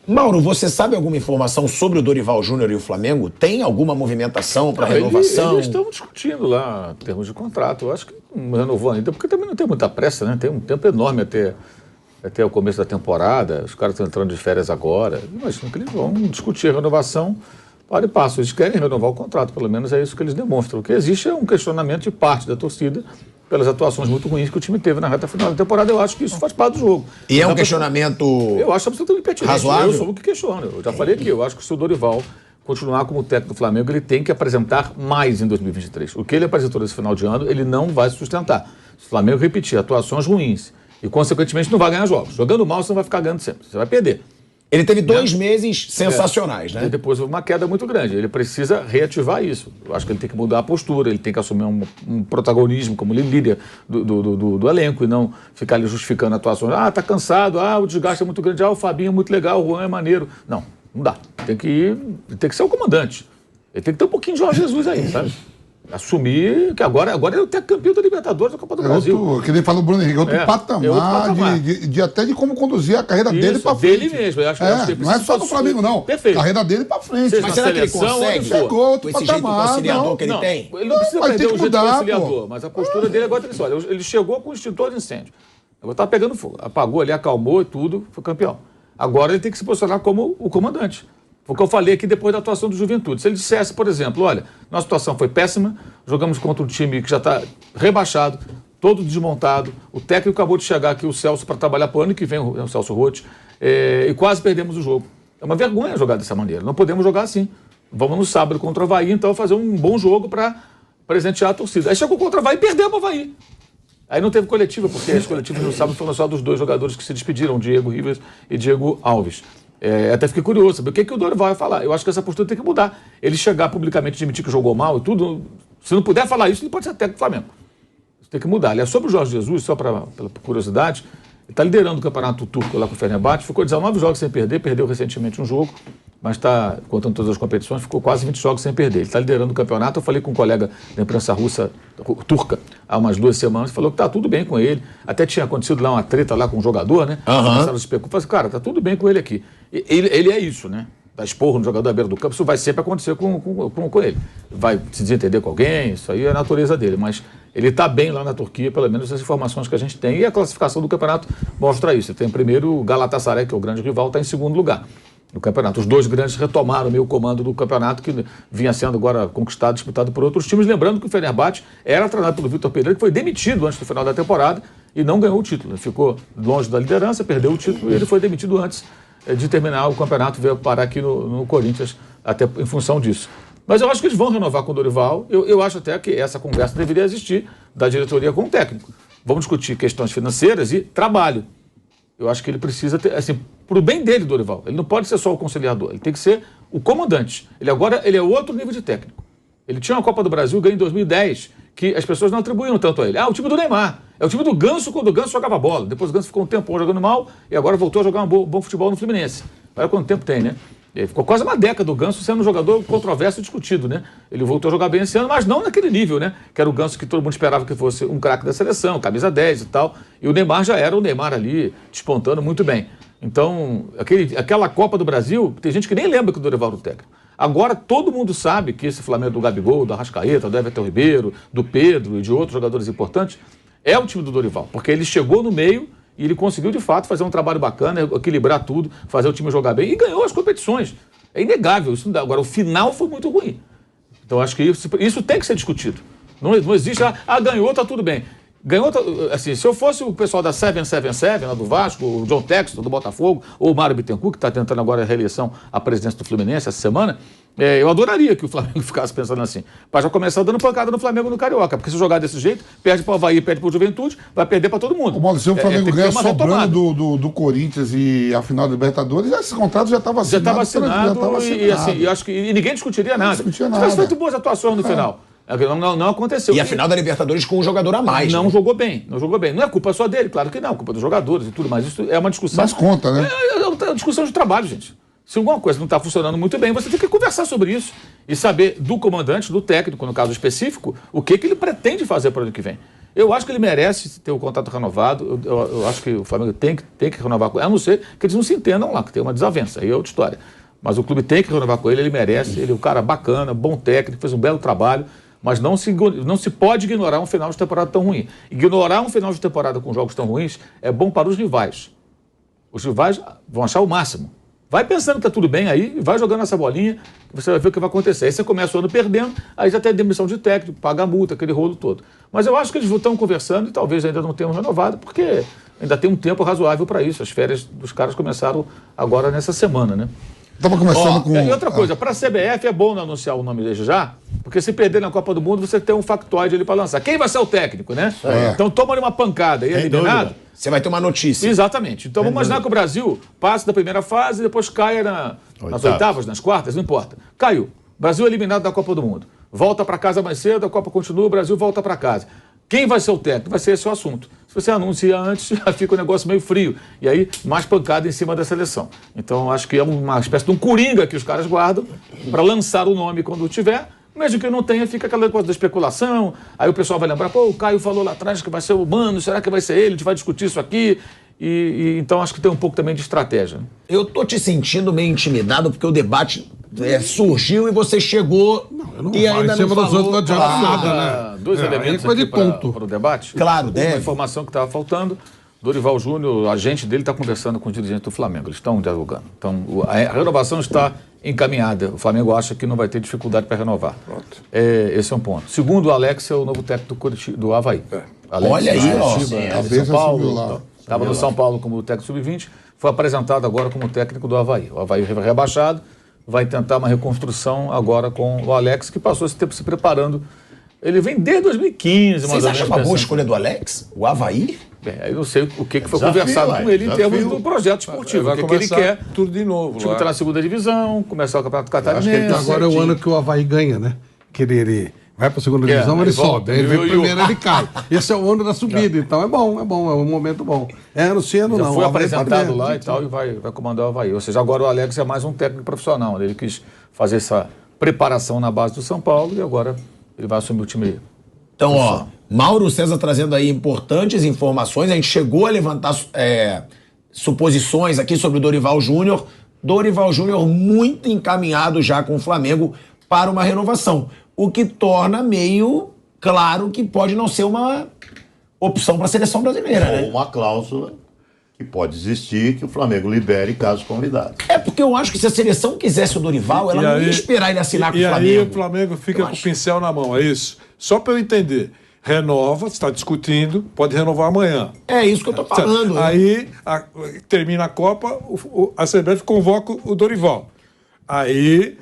Mauro, você sabe alguma informação sobre o Dorival Júnior e o Flamengo? Tem alguma movimentação para renovação? Eles estão discutindo lá em termos de contrato. Eu acho que não renovou ainda, porque também não tem muita pressa, né? Tem um tempo enorme até o começo da temporada. Os caras estão entrando de férias agora. Imagino que eles vão discutir a renovação para e passo. Eles querem renovar o contrato, pelo menos é isso que eles demonstram. O que existe é um questionamento de parte da torcida pelas atuações muito ruins que o time teve na reta final da temporada. Eu acho que isso faz parte do jogo. E é um questionamento eu acho absolutamente pertinente. razoável? Eu sou o que questiono. Eu já falei aqui, eu acho que se o Dorival continuar como técnico do Flamengo, ele tem que apresentar mais em 2023. O que ele apresentou nesse final de ano, ele não vai sustentar. Se o Flamengo repetir atuações ruins e, consequentemente, não vai ganhar jogos. Jogando mal, você não vai ficar ganhando sempre. Você vai perder. Ele teve 2 meses sensacionais, né? E depois houve uma queda muito grande. Ele precisa reativar isso. Eu acho que ele tem que mudar a postura, ele tem que assumir um protagonismo como líder do elenco e não ficar ali justificando atuações. Ah, tá cansado, o desgaste é muito grande, o Fabinho é muito legal, o Juan é maneiro. Não dá. Tem que ser o comandante. Ele tem que ter um pouquinho de Jorge Jesus aí, sabe? Assumir que agora ele é o campeão da Libertadores da Copa do Brasil. Que nem falou o Bruno Henrique, outro patamar. Até de como conduzir a carreira dele pra frente. Dele mesmo. Eu acho que não é só do Flamengo, não. Perfeito. Carreira dele pra frente. Mas será que ele consegue? Chegou outro com esse jeito conciliador que ele tem? Ele não precisa perder o jeito conciliador, mas a postura dele agora é olha, ele chegou com o extintor de incêndio. Agora tá pegando fogo. Apagou ali, acalmou e tudo, foi campeão. Agora ele tem que se posicionar como o comandante. Foi o que eu falei aqui depois da atuação do Juventude. Se ele dissesse, por exemplo, olha, nossa situação foi péssima, jogamos contra um time que já está rebaixado, todo desmontado, o técnico acabou de chegar aqui, o Celso, para trabalhar para o ano que vem, o Celso Roth, e quase perdemos o jogo. É uma vergonha jogar dessa maneira, não podemos jogar assim. Vamos no sábado contra o Avaí, então fazer um bom jogo para presentear a torcida. Aí chegou contra o Avaí e perdeu para o Avaí. Aí não teve coletiva, porque as coletivas no sábado foram só dos 2 jogadores que se despediram, Diego Rivas e Diego Alves. Até fiquei curioso, saber o que o Dorival vai falar. Eu acho que essa postura tem que mudar. Ele chegar publicamente e admitir que jogou mal e tudo, se não puder falar isso, ele pode ser técnico do Flamengo. Isso tem que mudar. Aliás, sobre o Jorge Jesus, só pela curiosidade, ele está liderando o campeonato turco lá com o Fenerbahçe, ficou 19 jogos sem perder, perdeu recentemente um jogo, mas está, contando todas as competições, ficou quase 20 jogos sem perder. Ele está liderando o campeonato. Eu falei com um colega da imprensa turca, há umas 2 semanas, falou que está tudo bem com ele. Até tinha acontecido lá uma treta lá com um jogador, né? Começaram a especular. Falei, cara, está tudo bem com ele aqui. Ele é isso, né? Dá esporro no jogador à beira do campo, isso vai sempre acontecer com ele. Vai se desentender com alguém, isso aí é a natureza dele. Mas ele está bem lá na Turquia, pelo menos as informações que a gente tem. E a classificação do campeonato mostra isso. Tem primeiro o Galatasaray, que é o grande rival, está em segundo lugar no campeonato. Os 2 grandes retomaram o meio comando do campeonato, que vinha sendo agora conquistado, disputado por outros times. Lembrando que o Fenerbahçe era treinado pelo Vitor Pereira, que foi demitido antes do final da temporada e não ganhou o título. Ficou longe da liderança, perdeu o título e ele foi demitido antes de terminar o campeonato, veio parar aqui no Corinthians, até em função disso. Mas eu acho que eles vão renovar com o Dorival. Eu acho até que essa conversa deveria existir da diretoria com o técnico. Vamos discutir questões financeiras e trabalho. Eu acho que ele precisa ter, assim, pro bem dele, Dorival. Ele não pode ser só o conciliador, ele tem que ser o comandante. Ele é outro nível de técnico. Ele tinha uma Copa do Brasil, ganhou em 2010, que as pessoas não atribuíam tanto a ele. O time do Neymar. É o time do Ganso quando o Ganso jogava bola. Depois o Ganso ficou um tempo jogando mal e agora voltou a jogar um bom futebol no Fluminense. Olha quanto tempo tem, né? Ele ficou quase uma década o Ganso sendo um jogador controverso e discutido, né? Ele voltou a jogar bem esse ano, mas não naquele nível, né? Que era o Ganso que todo mundo esperava que fosse um craque da seleção, camisa 10 e tal. E o Neymar já era o Neymar ali, despontando muito bem. Então, aquela Copa do Brasil, tem gente que nem lembra que o Dorival era o técnico. Agora todo mundo sabe que esse Flamengo do Gabigol, do Arrascaeta, do Everton Ribeiro, do Pedro e de outros jogadores importantes, é o time do Dorival, porque ele chegou no meio e ele conseguiu de fato fazer um trabalho bacana, equilibrar tudo, fazer o time jogar bem e ganhou as competições. É inegável isso. Agora, o final foi muito ruim. Então acho que isso tem que ser discutido. Não existe, ganhou, tá tudo bem. Ganhou, assim, se eu fosse o pessoal da 777, lá do Vasco, o John Texton, do Botafogo, ou o Mário Bittencourt, que está tentando agora a reeleição à presidência do Fluminense essa semana, eu adoraria que o Flamengo ficasse pensando assim. Para já começar dando pancada no Flamengo no Carioca, porque se jogar desse jeito, perde para o Avaí, perde para o Juventude, vai perder para todo mundo. Se o Flamengo ganha sobrando do Corinthians e a final da Libertadores, esse contrato já estava assinado. Já estava assinado e assim, eu acho que ninguém discutiria nada. Não discutia nada. Mas feito boas atuações no final. Não aconteceu. E a final da Libertadores com um jogador a mais. Não jogou bem, não jogou bem. Não é culpa só dele, claro que não, é culpa dos jogadores e tudo, mas isso é uma discussão. Mas conta, né? É uma discussão de trabalho, gente. Se alguma coisa não está funcionando muito bem, você tem que conversar sobre isso e saber do comandante, do técnico, no caso específico, o que ele pretende fazer para o ano que vem. Eu acho que ele merece ter o contrato renovado. Eu acho que o Flamengo tem que renovar com ele, a não ser que eles não se entendam lá, que tem uma desavença, aí é outra história. Mas o clube tem que renovar com ele merece, ele é um cara bacana, bom técnico, fez um belo trabalho, mas não se pode ignorar um final de temporada tão ruim. Ignorar um final de temporada com jogos tão ruins é bom para os rivais. Os rivais vão achar o máximo. Vai pensando que tá tudo bem aí, vai jogando essa bolinha, você vai ver o que vai acontecer. Aí você começa o ano perdendo, aí já tem demissão de técnico, paga a multa, aquele rolo todo. Mas eu acho que eles estão conversando e talvez ainda não tenham renovado, porque ainda tem um tempo razoável para isso. As férias dos caras começaram agora nessa semana, né? Estava começando com... E outra coisa, para a CBF é bom não anunciar o nome dele já, porque se perder na Copa do Mundo, você tem um factoide ali para lançar. Quem vai ser o técnico, né? Então toma ali uma pancada e é eliminado. Você vai ter uma notícia. Exatamente. Então vamos imaginar que o Brasil passe da primeira fase e depois caia nas oitavas, nas quartas, não importa. Caiu. Brasil eliminado da Copa do Mundo. Volta para casa mais cedo, a Copa continua, o Brasil volta para casa. Quem vai ser o técnico? Vai ser esse o assunto. Se você anuncia antes, já fica um negócio meio frio. E aí, mais pancada em cima da seleção. Então, acho que é uma espécie de um coringa que os caras guardam para lançar o nome quando tiver. Mesmo que não tenha, fica aquela coisa da especulação. Aí o pessoal vai lembrar, pô, o Caio falou lá atrás que vai ser o Mano, será que vai ser ele? A gente vai discutir isso aqui. Então, acho que tem um pouco também de estratégia. Eu tô te sentindo meio intimidado porque o debate surgiu e você chegou e ainda não falou. Não adianta nada, né? Dois elementos aqui para o debate. Claro, deve. Uma informação que estava faltando. Dorival Júnior, o agente dele, está conversando com o dirigente do Flamengo. Eles estão dialogando. Então, a renovação está encaminhada. O Flamengo acha que não vai ter dificuldade para renovar. Esse é um ponto. Segundo, o Alex é o novo técnico do Avaí. Olha aí, ó. São Paulo. Estava no São Paulo como técnico sub-20. Foi apresentado agora como técnico do Avaí. O Avaí rebaixado. Vai tentar uma reconstrução agora com o Alex, que passou esse tempo se preparando. Ele vem desde 2015, Vocês acham uma boa escolha do Alex? O Avaí? Eu não sei o que foi conversado com ele em termos do projeto esportivo. Vai que ele quer. Tudo de novo. O time está na segunda divisão, começar o Campeonato Catarinense. Agora é o ano que o Avaí ganha, né? Que ele vai para a segunda divisão, ele sobe. Aí ele vem primeiro, ele cai. Esse é o ano da subida, então é bom, é um momento bom. É ano sim, ano não. Já foi apresentado lá e tal, e vai comandar o Avaí. Ou seja, agora o Alex é mais um técnico profissional. Ele quis fazer essa preparação na base do São Paulo e agora ele vai assumir o time. Então, ó, Mauro César trazendo aí importantes informações. A gente chegou a levantar suposições aqui sobre o Dorival Júnior. Dorival Júnior muito encaminhado já com o Flamengo para uma renovação. O que torna meio claro que pode não ser uma opção para a seleção brasileira, né? Ou uma cláusula que pode existir que o Flamengo libere caso convidado. É porque eu acho que se a seleção quisesse o Dorival, ela não ia esperar ele assinar com o Flamengo. E aí o Flamengo fica com o pincel na mão, é isso? Só para eu entender. Renova, está discutindo, pode renovar amanhã. É isso que eu estou falando. Aí termina a Copa, a CBF convoca o Dorival. Aí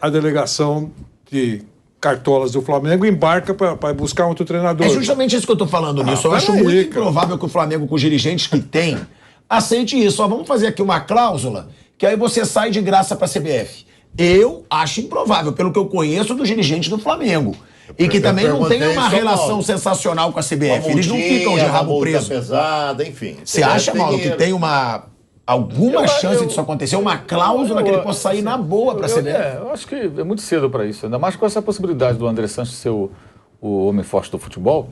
a delegação de cartolas do Flamengo embarca para buscar outro treinador. É justamente isso que eu estou falando nisso. Eu acho muito improvável que o Flamengo, com os dirigentes que tem, aceite isso. Ó, vamos fazer aqui uma cláusula que aí você sai de graça para a CBF. Eu acho improvável, pelo que eu conheço dos dirigentes do Flamengo. E que também não tem uma relação sensacional com a CBF. Eles não ficam de rabo preso. Pesada, enfim. Você acha, Paulo, que tem alguma chance disso acontecer? Uma cláusula que ele possa sair na boa para a CBF? Eu acho que é muito cedo para isso. Ainda mais com essa possibilidade do André Sanches ser o homem forte do futebol.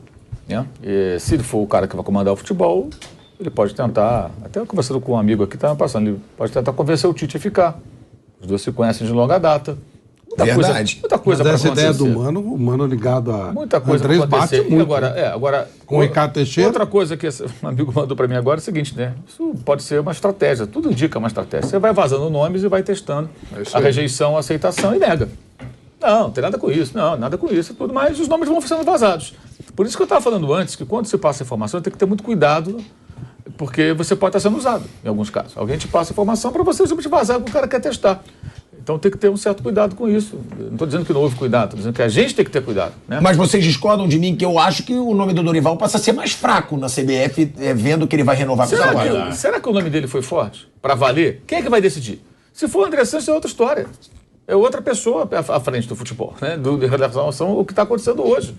Né? E se ele for o cara que vai comandar o futebol, ele pode tentar, até conversando com um amigo aqui, estava passando, ele pode tentar convencer o Tite a ficar. Os dois se conhecem de longa data. Muita coisa para acontecer. Essa ideia do o Mano ligado a muita coisa Andrés bate muito. Agora, com o Ricardo Teixeira. Outra coisa que um amigo mandou para mim agora é o seguinte, né? Isso pode ser uma estratégia, tudo indica uma estratégia. Você vai vazando nomes e vai testando a rejeição, a aceitação e nega. Não tem nada com isso, nada com isso, tudo, mas os nomes vão sendo vazados. Por isso que eu estava falando antes, que quando você passa informação, tem que ter muito cuidado, porque você pode estar sendo usado, em alguns casos. Alguém te passa informação para você simplesmente vazar o que o cara quer testar. Então tem que ter um certo cuidado com isso. Não estou dizendo que não houve cuidado, estou dizendo que a gente tem que ter cuidado. Né? Mas vocês discordam de mim que eu acho que o nome do Dorival passa a ser mais fraco na CBF, vendo que ele vai renovar com o trabalho. Será que o nome dele foi forte? Para valer? Quem é que vai decidir? Se for o André Sanches, é outra história. É outra pessoa à frente do futebol, né? Em relação ao que está acontecendo hoje.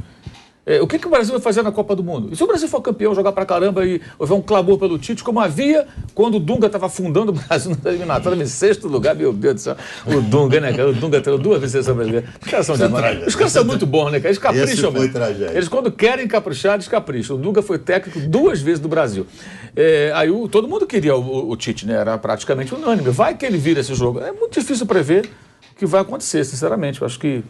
O que o Brasil vai fazer na Copa do Mundo? E se o Brasil for campeão, jogar pra caramba e houver um clamor pelo Tite, como havia quando o Dunga estava afundando o Brasil na eliminatória, em 6º lugar, meu Deus do céu. O Dunga, né, cara? O Dunga teve 2 vezes a seleção brasileira. Os caras são demais. Os caras são muito bons, né, cara? Eles capricham mesmo. Tragédia. Eles, quando querem caprichar, eles capricham. O Dunga foi técnico 2 vezes do Brasil. Aí todo mundo queria o Tite, né? Era praticamente unânime. Vai que ele vira esse jogo. É muito difícil prever o que vai acontecer, sinceramente. Eu acho que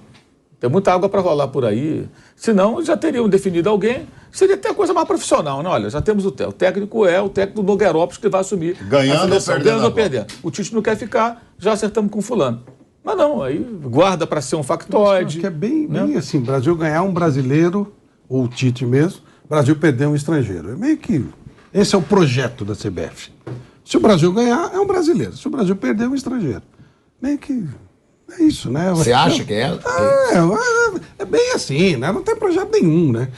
tem muita água para rolar por aí. Senão, já teriam definido alguém. Seria até a coisa mais profissional, né? Olha, já temos o técnico é o técnico do Nogueirópolis que vai assumir. Ganhando ou perdendo. O Tite não quer ficar, já acertamos com fulano. Mas não, aí guarda para ser um factoide. Acho que é bem assim, Brasil ganhar um brasileiro, ou o Tite mesmo, Brasil perder um estrangeiro. É meio que... Esse é o projeto da CBF. Se o Brasil ganhar, é um brasileiro. Se o Brasil perder, é um estrangeiro. Meio que... É isso, né? Você acha que é? É bem assim, né? Não tem projeto nenhum, né?